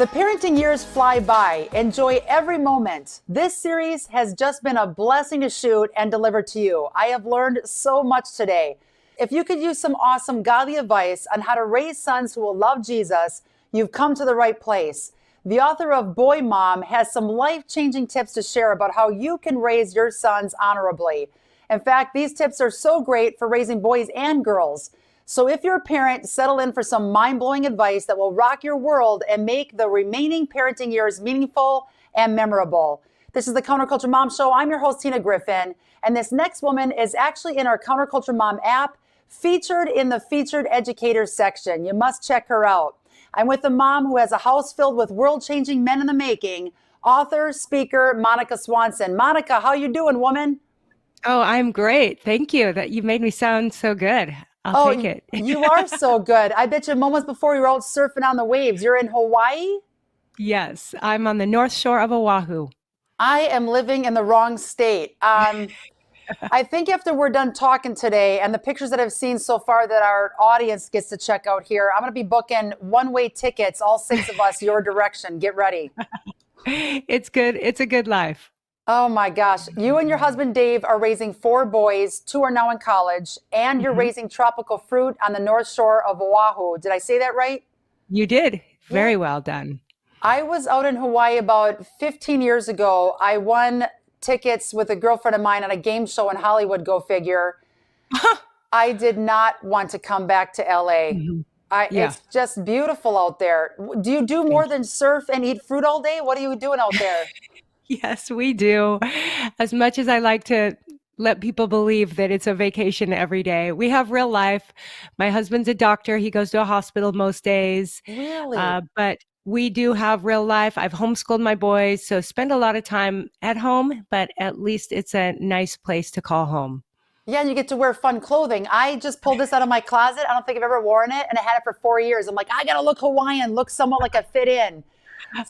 The parenting years fly by. Enjoy every moment. This series has just been a blessing to shoot and deliver to you. I have learned so much today. If you could use some awesome godly advice on how to raise sons who will love Jesus, you've come to the right place. The author of Boy Mom has some life-changing tips to share about how you can raise your sons honorably. In fact, these tips are so great for raising boys and girls. So if you're a parent, settle in for some mind-blowing advice that will rock your world and make the remaining parenting years meaningful and memorable. This is the Counterculture Mom Show. I'm your host, Tina Griffin, and this next woman is actually in our Counterculture Mom app, featured in the Featured Educators section. You must check her out. I'm with a mom who has a house filled with world-changing men in the making, author, speaker, Monica Swanson. Monica, how you doing, woman? Oh, I'm great. Thank you. That you made me sound so good. I'll take Oh, it. you are so good. I bet you moments before you were out surfing on the waves. You're in Hawaii? Yes, I'm on the North Shore of Oahu. I am living in the wrong state. I think after we're done talking today and the pictures that I've seen so far that our audience gets to check out here, I'm going to be booking one-way tickets, all six of us, your direction. Get ready. It's good. It's a good life. Oh my gosh. You and your husband, Dave, are raising four boys. Two are now in college, and you're Mhm. raising tropical fruit on the North Shore of Oahu. Did I say that right? You did. Yeah. Very well done. I was out in Hawaii about 15 years ago. I won tickets with a girlfriend of mine on a game show in Hollywood, go figure. I did not want to come back to LA. Mhm. Yeah. It's just beautiful out there. Do you do more Thank than surf and eat fruit all day? What are you doing out there? you. Yes, we do. As much as I like to let people believe that it's a vacation every day, we have real life. My husband's a doctor. He goes to a hospital most days. Really? But we do have real life. I've homeschooled my boys, so spend a lot of time at home, but at least it's a nice place to call home. Yeah, and you get to wear fun clothing. I just pulled this out of my closet. I don't think I've ever worn it, and I had it for 4 years. I'm like, I gotta look Hawaiian, look somewhat like I fit in.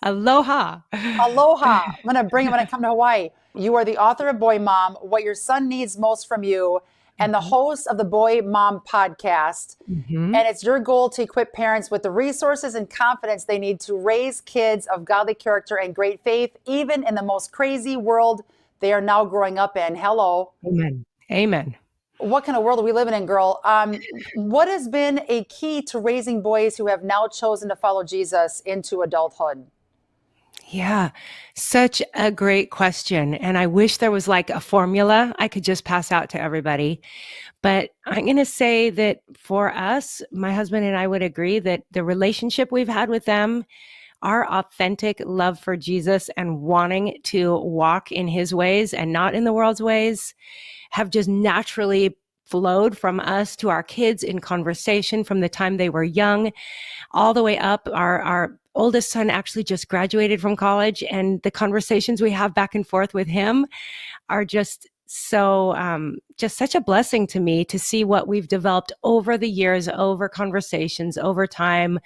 Aloha. Aloha. I'm going to bring it when I come to Hawaii. You are the author of Boy Mom, What Your Son Needs Most from You, and the Mhm. host of the Boy Mom podcast. Mhm. And it's your goal to equip parents with the resources and confidence they need to raise kids of godly character and great faith, even in the most crazy world they are now growing up in. Hello. Amen. Amen. What kind of world are we living in, girl? What has been a key to raising boys who have now chosen to follow Jesus into adulthood? Yeah, such a great question. And I wish there was like a formula I could just pass out to everybody. But I'm going to say that for us, my husband and I would agree that the relationship we've had with them, our authentic love for Jesus and wanting to walk in his ways and not in the world's ways, have just naturally flowed from us to our kids in conversation from the time they were young all the way up. Our oldest son actually just graduated from college, and the conversations we have back and forth with him are just so just such a blessing to me to see what we've developed over the years, over conversations, over time,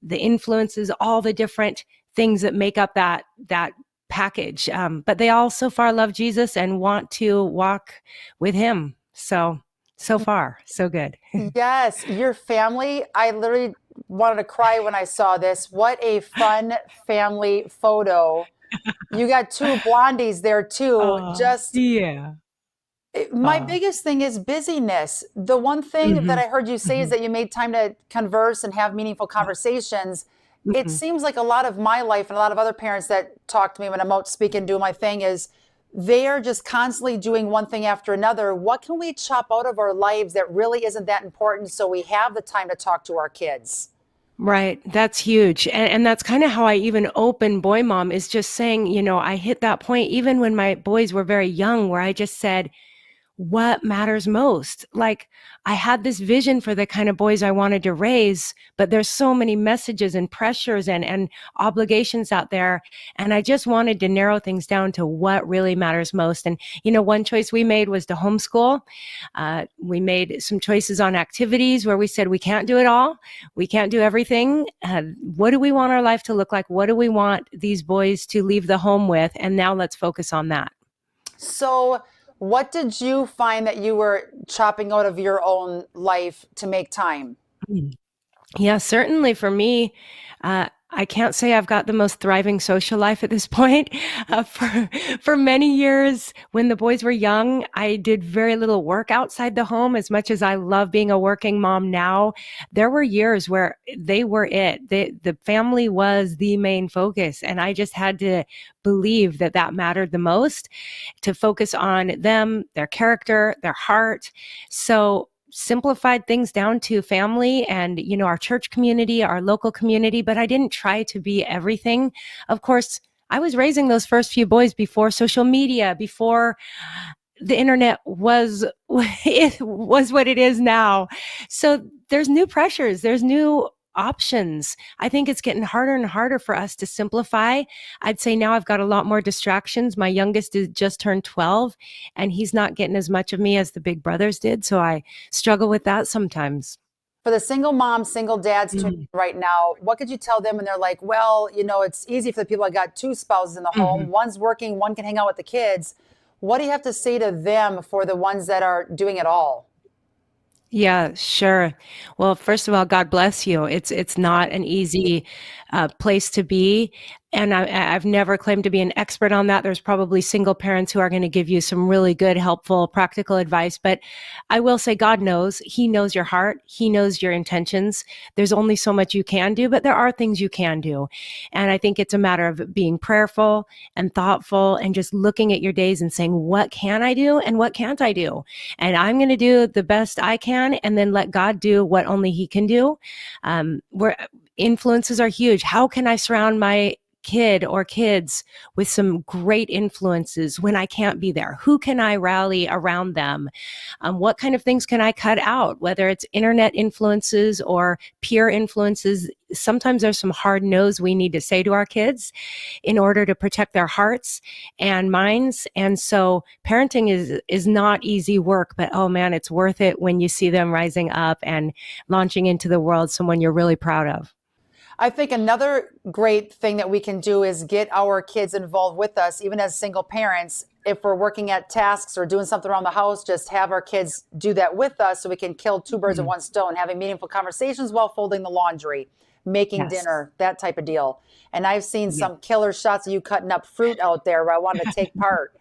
the influences, all the different things that make up that package. But they all so far love Jesus and want to walk with him. So far, so good. Yes, your family. I literally wanted to cry when I saw this. What a fun family photo. You got two blondies there too. Just Yeah. my Oh. biggest thing is busyness. The one thing that Mhm. I heard you say is Mhm. that you made time to converse and have meaningful Yeah. conversations. It Mhm. seems like a lot of my life and a lot of other parents that talk to me when I'm out speaking, doing my thing is they are just constantly doing one thing after another. What can we chop out of our lives that really isn't that important so we have the time to talk to our kids? Right. That's huge. And that's kind of how I even open Boy Mom is just saying, I hit that point even when my boys were very young where I just said, what matters most? Like I had this vision for the kind of boys I wanted to raise, but there's so many messages and pressures and obligations out there. And I just wanted to narrow things down to what really matters most. And, one choice we made was to homeschool. We made some choices on activities where we said we can't do it all. We can't do everything. What do we want our life to look like? What do we want these boys to leave the home with? And now let's focus on that. So, what did you find that you were chopping out of your own life to make time? Yeah, certainly for me, I can't say I've got the most thriving social life at this point. For many years, when the boys were young, I did very little work outside the home. As much as I love being a working mom now, there were years where they were it. The family was the main focus, and I just had to believe that that mattered the most, to focus on them, their character, their heart. So simplified things down to family and, our church community, our local community, but I didn't try to be everything. Of course, I was raising those first few boys before social media, before the internet was it was what it is now. So there's new pressures, there's new options. I think it's getting harder and harder for us to simplify. I'd say now I've got a lot more distractions. My youngest is just turned 12 and he's not getting as much of me as the big brothers did. So I struggle with that sometimes. For the single moms, single dads tuning in right now, what could you tell them when they're like, well, it's easy for the people that got two spouses in the home. One's working, one can hang out with the kids. What do you have to say to them for the ones that are doing it all? Yeah, sure. Well, first of all, God bless you. It's not an easy place to be, and I've never claimed to be an expert on that. There's probably single parents who are going to give you some really good, helpful, practical advice. But I will say, God knows. He knows your heart. He knows your intentions. There's only so much you can do, but there are things you can do, and I think it's a matter of being prayerful and thoughtful, and just looking at your days and saying, what can I do and what can't I do? And I'm going to do the best I can, and then let God do what only He can do. Where influences are huge. How can I surround my kid or kids with some great influences when I can't be there? Who can I rally around them? What kind of things can I cut out, whether it's internet influences or peer influences? Sometimes there's some hard no's we need to say to our kids in order to protect their hearts and minds. And so parenting is not easy work, but oh man, it's worth it when you see them rising up and launching into the world, someone you're really proud of. I think another great thing that we can do is get our kids involved with us, even as single parents. If we're working at tasks or doing something around the house, just have our kids do that with us so we can kill two birds with one stone, having meaningful conversations while folding the laundry, making dinner, that type of deal. And I've seen some killer shots of you cutting up fruit out there where I wanted to take part.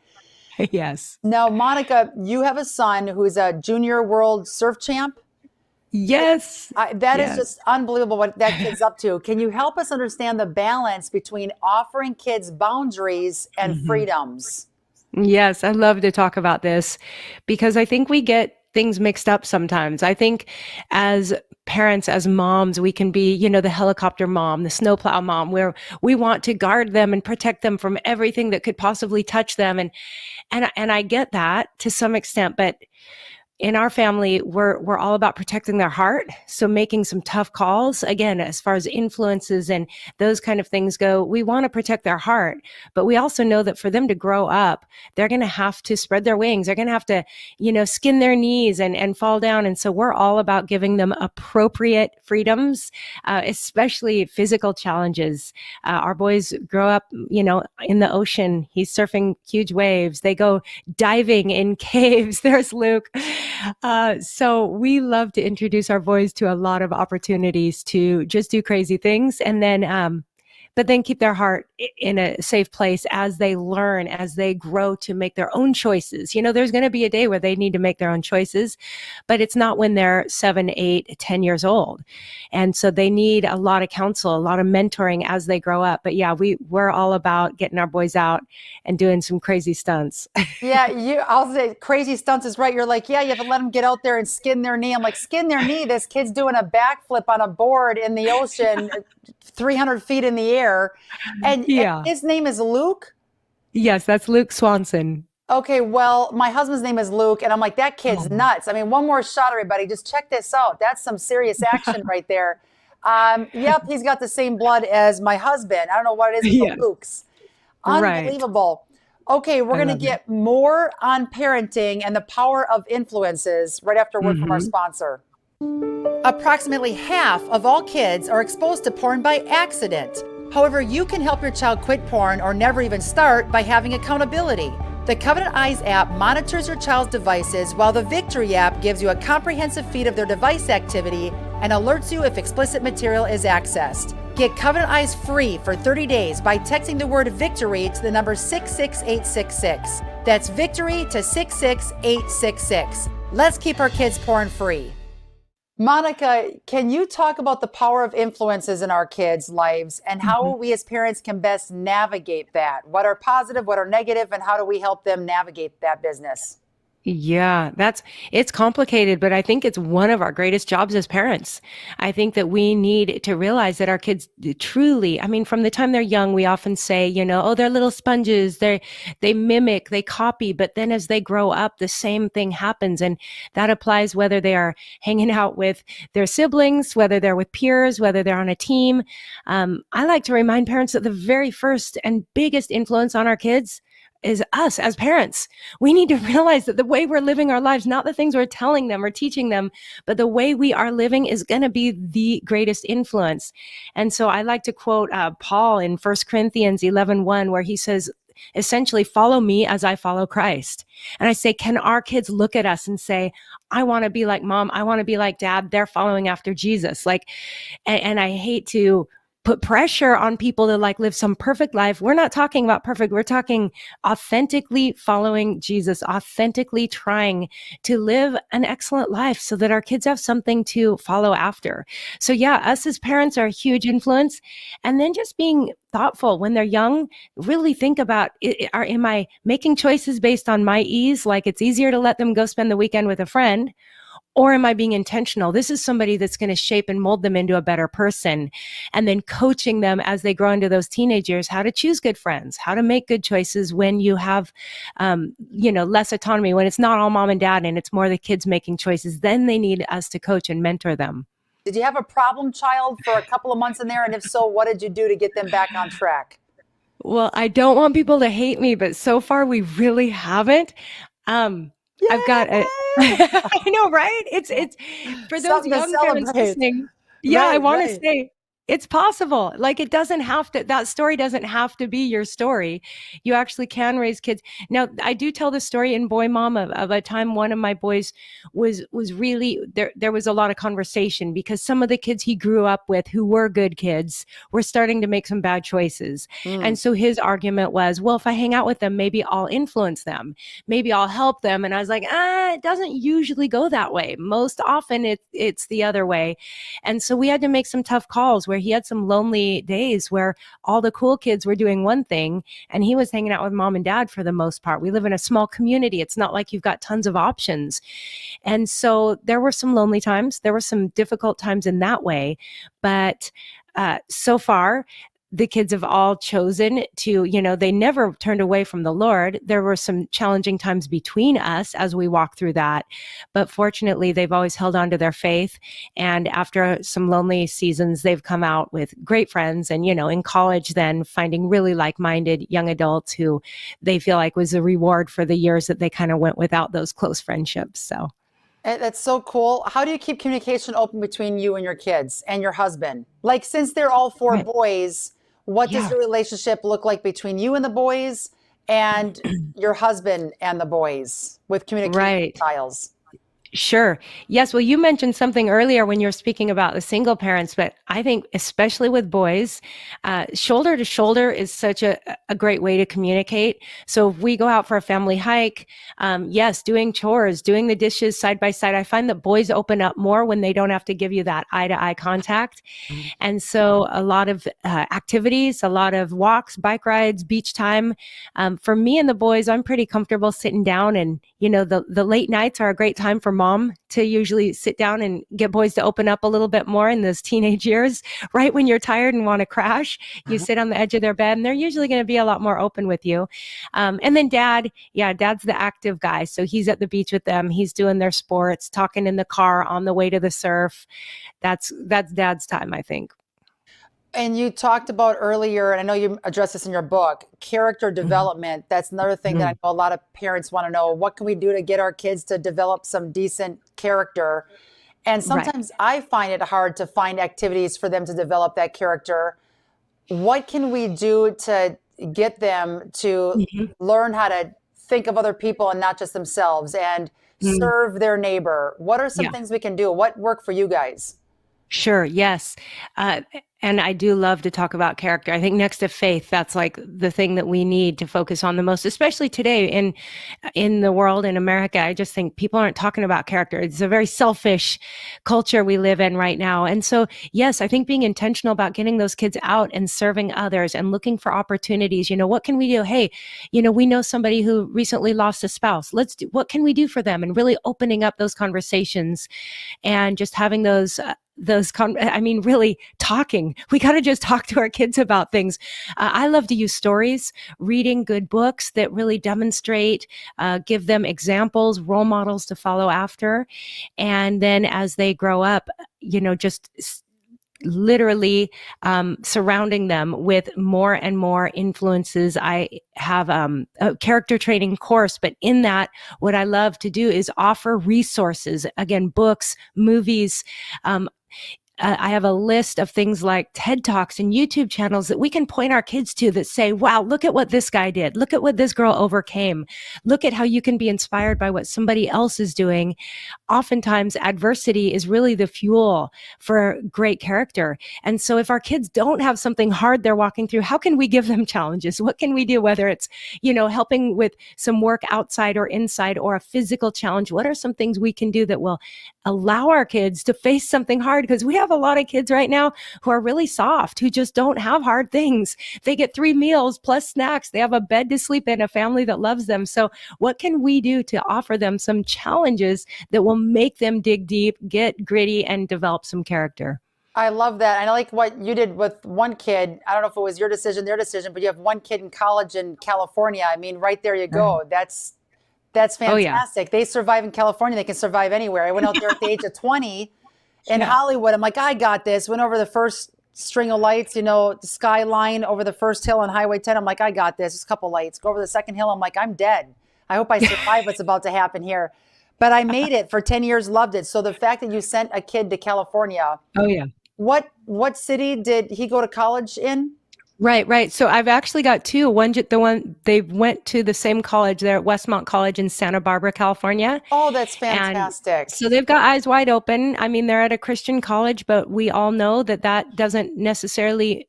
Yes. Now, Monica, you have a son who's a junior world surf champ. Yes. That is just unbelievable what that kid's up to. Can you help us understand the balance between offering kids boundaries and freedoms? Yes, I love to talk about this because I think we get things mixed up sometimes. I think as parents, as moms, we can be, the helicopter mom, the snowplow mom, where we want to guard them and protect them from everything that could possibly touch them. And I get that to some extent, but in our family, we're all about protecting their heart. So making some tough calls, again, as far as influences and those kind of things go, we want to protect their heart. But we also know that for them to grow up, they're going to have to spread their wings. They're going to have to, skin their knees and fall down. And so we're all about giving them appropriate freedoms, especially physical challenges. Our boys grow up, in the ocean. He's surfing huge waves. They go diving in caves. There's Luke. So we love to introduce our boys to a lot of opportunities to just do crazy things, and then but then keep their heart in a safe place as they learn, as they grow to make their own choices. There's going to be a day where they need to make their own choices, but it's not when they're 7, 8, 10 years old. And so they need a lot of counsel, a lot of mentoring as they grow up. But yeah, we're all about getting our boys out and doing some crazy stunts. Yeah, I'll say crazy stunts is right. You're like, yeah, you have to let them get out there and skin their knee. I'm like, skin their knee? This kid's doing a backflip on a board in the ocean, 300 feet in the air. And his name is Luke? Yes, that's Luke Swanson. Okay, well, my husband's name is Luke, and I'm like, that kid's nuts. I mean, one more shot, everybody. Just check this out. That's some serious action right there. Yep, he's got the same blood as my husband. I don't know what it is with the Lukes. Unbelievable. Right. Okay, we're going to get more on parenting and the power of influences right after a word from our sponsor. Approximately half of all kids are exposed to porn by accident. However, you can help your child quit porn or never even start by having accountability. The Covenant Eyes app monitors your child's devices, while the Victory app gives you a comprehensive feed of their device activity and alerts you if explicit material is accessed. Get Covenant Eyes free for 30 days by texting the word victory to the number 66866. That's victory to 66866. Let's keep our kids porn free. Monica, can you talk about the power of influences in our kids' lives and how we as parents can best navigate that? What are positive, what are negative, and how do we help them navigate that business? Yeah, it's complicated, but I think it's one of our greatest jobs as parents. I think that we need to realize that our kids truly, I mean, from the time they're young, we often say, oh, they're little sponges. They mimic, they copy, but then as they grow up, the same thing happens. And that applies whether they are hanging out with their siblings, whether they're with peers, whether they're on a team. I like to remind parents that the very first and biggest influence on our kids is us as parents. We need to realize that the way we're living our lives, not the things we're telling them or teaching them, but the way we are living is going to be the greatest influence. And so I like to quote Paul in 1 Corinthians 11:1, where he says, essentially, follow me as I follow Christ. And I say, can our kids look at us and say, I want to be like mom, I want to be like dad, they're following after Jesus. And I hate to put pressure on people to live some perfect life. We're not talking about perfect. We're talking authentically following Jesus, authentically trying to live an excellent life so that our kids have something to follow after. So yeah, us as parents are a huge influence. And then just being thoughtful when they're young, really think about, am I making choices based on my ease? Like it's easier to let them go spend the weekend with a friend. Or am I being intentional? This is somebody that's going to shape and mold them into a better person. And then coaching them as they grow into those teenage years, how to choose good friends, how to make good choices when you have, less autonomy, when it's not all mom and dad and it's more the kids making choices. Then they need us to coach and mentor them. Did you have a problem child for a couple of months in there? And if so, what did you do to get them back on track? Well, I don't want people to hate me, but so far we really haven't. Um, I've got a, Yay! I know, right? It's for those Something to young parents celebrate. listening. Yeah, I Right, want to right. say it's possible. Like it doesn't have to, that story doesn't have to be your story. You actually can raise kids. Now, I do tell the story in Boy Mom of a time one of my boys was really there was a lot of conversation because some of the kids he grew up with who were good kids were starting to make some bad choices. Mm. And so his argument was, well, if I hang out with them, maybe I'll influence them. Maybe I'll help them. And I was like, it doesn't usually go that way. Most often it's the other way. And so we had to make some tough calls where he had some lonely days where all the cool kids were doing one thing and he was hanging out with mom and dad for the most part. We live in a small community. It's not like you've got tons of options. And so there were some lonely times. There were some difficult times in that way. But so far, the kids have all chosen to, they never turned away from the Lord. There were some challenging times between us as we walk through that. But fortunately, they've always held on to their faith. And after some lonely seasons, they've come out with great friends. And, in college, then finding really like-minded young adults who they feel like was a reward for the years that they kind of went without those close friendships. So. That's so cool. How do you keep communication open between you and your kids and your husband? Like, since they're all four Right. boys, what does Yeah. your relationship look like between you and the boys and your husband and the boys with communication Right. styles? Sure. Yes. Well, you mentioned something earlier when you were speaking about the single parents, but I think especially with boys, shoulder to shoulder is such a great way to communicate. So if we go out for a family hike, yes, doing chores, doing the dishes side by side, I find that boys open up more when they don't have to give you that eye to eye contact. And so a lot of activities, a lot of walks, bike rides, beach time. For me and the boys, I'm pretty comfortable sitting down and, the late nights are a great time for mom to usually sit down and get boys to open up a little bit more in those teenage years, right when you're tired and want to crash. You sit on the edge of their bed and they're usually going to be a lot more open with you. And then dad's the active guy. So he's at the beach with them. He's doing their sports, talking in the car on the way to the surf. That's dad's time, I think. And you talked about earlier, and I know you addressed this in your book, character Mhm. development. That's another thing that I Mhm. know a lot of parents want to know. What can we do to get our kids to develop some decent character? And Right. sometimes I find it hard to find activities for them to develop that character. What can we do to get them to Mhm. learn how to think of other people and not just themselves and Mm. serve their neighbor? What are some Yeah. things we can do? What worked for you guys? Sure. Yes. Uh, and I do love to talk about character. I think next to faith, that's like the thing that we need to focus on the most, especially today in the world in America. I just think people aren't talking about character. It's a very selfish culture we live in right now. And so, yes, I think being intentional about getting those kids out and serving others and looking for opportunities. What can we do? Hey, we know somebody who recently lost a spouse. What can we do for them? And really opening up those conversations and just having really talking. We got to just talk to our kids about things. I love to use stories, reading good books that really demonstrate, give them examples, role models to follow after. And then as they grow up, just literally surrounding them with more and more influences. I have a character training course, but in that, what I love to do is offer resources, again, books, movies. I have a list of things like TED Talks and YouTube channels that we can point our kids to that say, wow, look at what this guy did. Look at what this girl overcame. Look at how you can be inspired by what somebody else is doing. Oftentimes adversity is really the fuel for great character. And so if our kids don't have something hard they're walking through, how can we give them challenges? What can we do? Whether it's, helping with some work outside or inside or a physical challenge, what are some things we can do that will allow our kids to face something hard? Because we have a lot of kids right now who are really soft, who just don't have hard things. They get 3 meals plus snacks. They have a bed to sleep in, a family that loves them. So what can we do to offer them some challenges that will make them dig deep, get gritty, and develop some character? I love that. And I like what you did with one kid. I don't know if it was your decision, their decision, but you have one kid in college in California. I mean, right there you Right. go. That's Oh, yeah. fantastic. They survive in California. They can survive anywhere. I went out there at the age of 20 in Yeah. Hollywood. I'm like, I got this. Went over the first string of lights, the skyline over the first hill on Highway 10. I'm like, I got this. Just a couple lights. Go over the second hill. I'm like, I'm dead. I hope I survive what's about to happen here. But I made it for 10 years, loved it. So the fact that you sent a kid to California, Oh, yeah. what city did he go to college in? Right, right. So I've actually got two. They went to the same college there at Westmont College in Santa Barbara, California. Oh, that's And fantastic. so they've got eyes wide open. I mean, they're at a Christian college, but we all know that that doesn't necessarily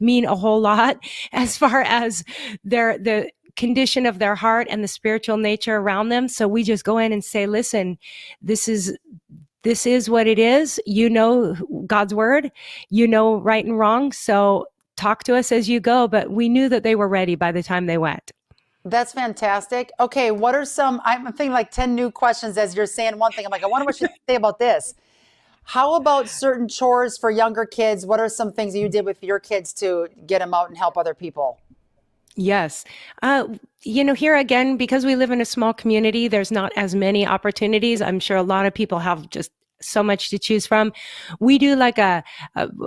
mean a whole lot as far as the condition of their heart and the spiritual nature around them. So we just go in and say, listen, this is this is what it is. God's word, right and wrong. So talk to us as you go. But we knew that they were ready by the time they went. That's fantastic. Okay, what are some, I'm thinking like 10 new questions as you're saying one thing. I'm like, I wonder what you say about this. How about certain chores for younger kids? What are some things that you did with your kids to get them out and help other people? Yes. Here again, because we live in a small community, there's not as many opportunities. I'm sure a lot of people have just so much to choose from. We do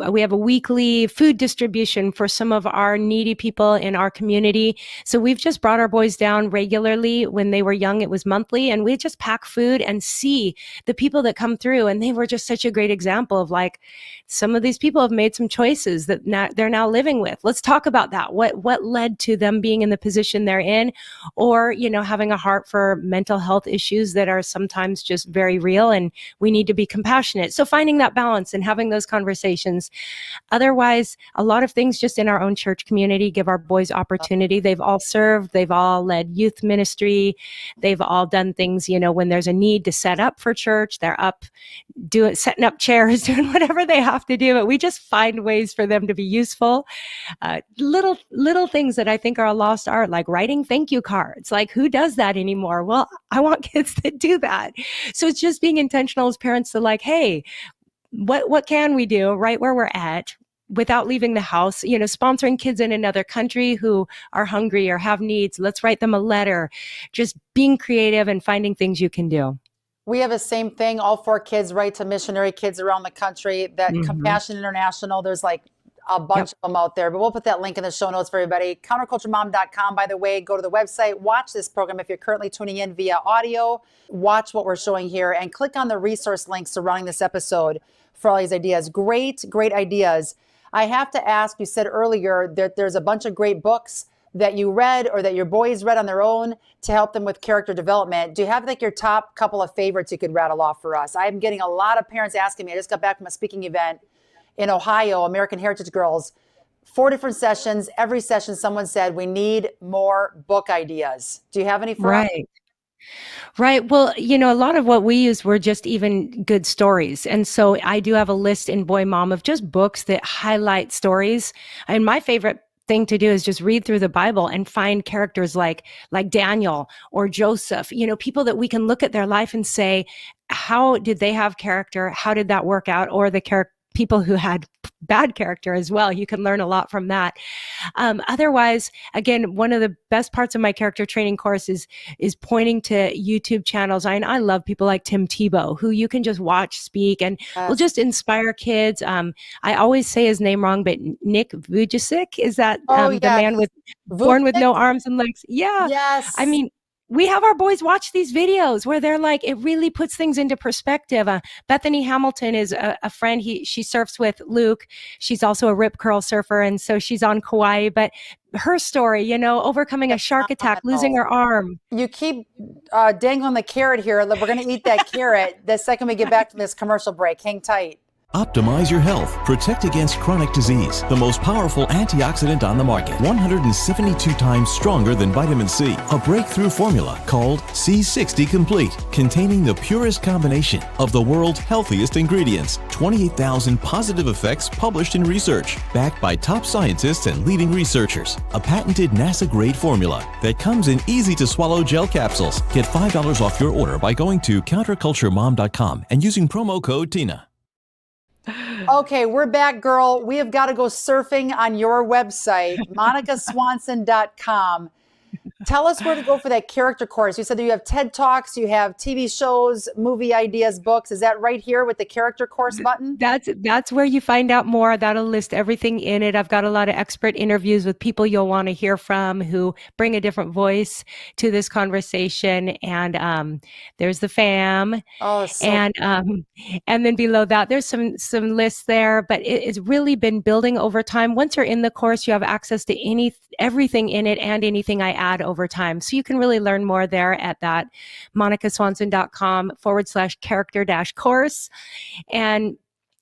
we have a weekly food distribution for some of our needy people in our community. So we've just brought our boys down regularly. When they were young, it was monthly, and we just pack food and see the people that come through. And they were just such a great example of like, some of these people have made some choices that they're now living with. Let's talk about that. What led to them being in the position they're in, or, having a heart for mental health issues that are sometimes just very real, and we need to be compassionate. So finding that balance and having those conversations. Otherwise, a lot of things just in our own church community give our boys opportunity. They've all served, they've all led youth ministry, they've all done things, when there's a need to set up for church, they're up setting up chairs, doing whatever they have to do. But we just find ways for them to be useful. Little things that I think are a lost art, like writing thank you cards. Like, who does that anymore? Well, I want kids that do that. So it's just being intentional as parents to like, hey, what can we do right where we're at without leaving the house? Sponsoring kids in another country who are hungry or have needs. Let's write them a letter. Just being creative and finding things you can do. We have the same thing. All 4 kids write to missionary kids around the country. That Mm-hmm. Compassion International, there's like a Yep. bunch of them out there, but we'll put that link in the show notes for everybody. Counterculturemom.com, by the way, go to the website, watch this program. If you're currently tuning in via audio, watch what we're showing here and click on the resource links surrounding this episode for all these ideas. Great, great ideas. I have to ask, you said earlier that there's a bunch of great books that you read or that your boys read on their own to help them with character development. Do you have like your top couple of favorites you could rattle off for us? I'm getting a lot of parents asking me. I just got back from a speaking event in Ohio, American Heritage Girls, 4 different sessions. Every session, someone said, we need more book ideas. Do you have any for us? Right. Right. Well, a lot of what we use were just even good stories. And so I do have a list in Boy Mom of just books that highlight stories. And my favorite thing to do is just read through the Bible and find characters like Daniel or Joseph, people that we can look at their life and say, how did they have character? How did that work out? Or the people who had bad character as well. You can learn a lot from that. Otherwise, again, one of the best parts of my character training course is pointing to YouTube channels. I love people like Tim Tebow, who you can just watch speak and will just inspire kids. I always say his name wrong, but Nick Vujicic, is that Oh, the yes. man born with Vucic? no arms and legs? Yeah. I Yes. mean, we have our boys watch these videos where they're like, it really puts things into perspective. Bethany Hamilton is a friend. She surfs with Luke. She's also a rip curl surfer. And so she's on Kauai, but her story, overcoming a shark attack, losing Phenomenal. her arm. You keep dangling the carrot here. We're going to eat that carrot the second we get back from this commercial break. Hang tight. Optimize your health. Protect against chronic disease. The most powerful antioxidant on the market. 172 times stronger than vitamin C. A breakthrough formula called C60 Complete, containing the purest combination of the world's healthiest ingredients. 28,000 positive effects published in research, backed by top scientists and leading researchers. A patented NASA-grade formula that comes in easy-to-swallow gel capsules. Get $5 off your order by going to counterculturemom.com and using promo code TINA. Okay, we're back, girl. We have got to go surfing on your website, monicaswanson.com. Tell us where to go for that character course. You said that you have TED Talks, you have TV shows, movie ideas, books. Is that right here with the character course button? That's where you find out more. That'll list everything in it. I've got a lot of expert interviews with people you'll want to hear from who bring a different voice to this conversation. And there's the fam. Oh, so And then below that, there's some lists there, but it's really been building over time. Once you're in the course, you have access to everything in it and anything I add over time. So you can really learn more there at that monicaswanson.com/character-course. And,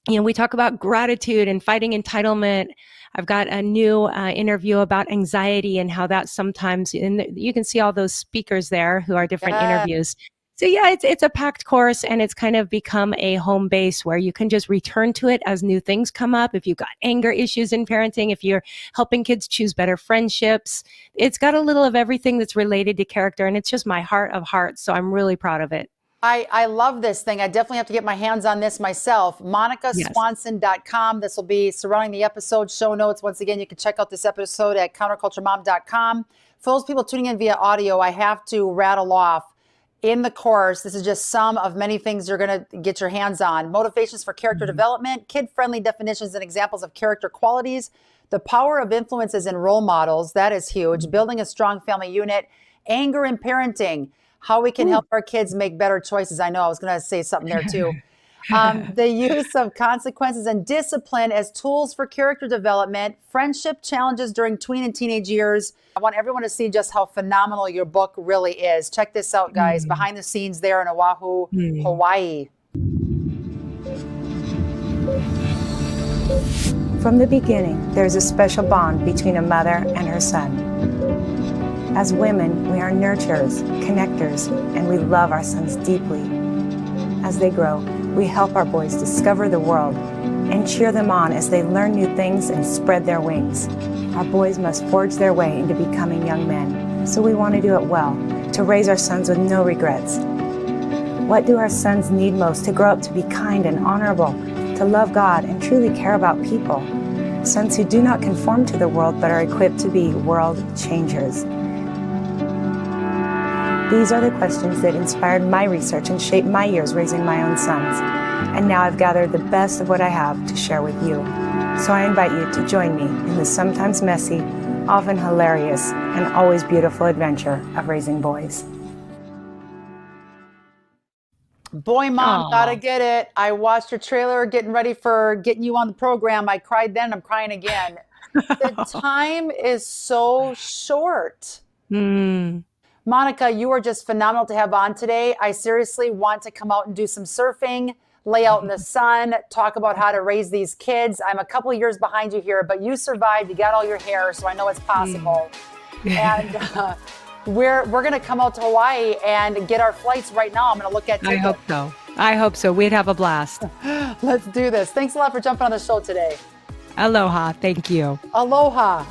we talk about gratitude and fighting entitlement. I've got a new interview about anxiety and how that sometimes, and you can see all those speakers there who are different yeah. interviews. So yeah, it's a packed course, and it's kind of become a home base where you can just return to it as new things come up. If you've got anger issues in parenting, if you're helping kids choose better friendships, it's got a little of everything that's related to character, and it's just my heart of hearts. So I'm really proud of it. I love this thing. I definitely have to get my hands on this myself. Yes. monicaswanson.com. This will be surrounding the episode show notes. Once again, you can check out this episode at counterculturemom.com. For those people tuning in via audio, I have to rattle off in the course. This is just some of many things you're going to get your hands on. Motivations for character development, kid-friendly definitions and examples of character qualities, the power of influences and role models. That is huge. Building a strong family unit, anger in parenting, how we can help our kids make better choices. I know I was going to say something there too. The use of consequences and discipline as tools for character development, friendship challenges during tween and teenage years. I want everyone to see just how phenomenal your book really is. Check this out, guys, behind the scenes there in Oahu, Hawaii. From the beginning, there is a special bond between a mother and her son. As women, we are nurturers, connectors, and we love our sons deeply. As they grow, we help our boys discover the world and cheer them on as they learn new things and spread their wings. Our boys must forge their way into becoming young men, so we want to do it well, to raise our sons with no regrets. What do our sons need most to grow up to be kind and honorable, to love God and truly care about people? Sons who do not conform to the world but are equipped to be world changers. These are the questions that inspired my research and shaped my years raising my own sons. And now I've gathered the best of what I have to share with you. So I invite you to join me in the sometimes messy, often hilarious, and always beautiful adventure of raising boys. Boy, Mom, Aw. gotta get it. I watched your trailer getting ready for getting you on the program. I cried then, I'm crying again. The time is so short. Mm. Monica, you are just phenomenal to have on today. I seriously want to come out and do some surfing, lay out in the sun, talk about how to raise these kids. I'm a couple years behind you here, but you survived. You got all your hair, so I know it's possible. And we're going to come out to Hawaii and get our flights right now. I'm going to look at tickets. I hope so. I hope so. We'd have a blast. Let's do this. Thanks a lot for jumping on the show today. Aloha. Thank you. Aloha.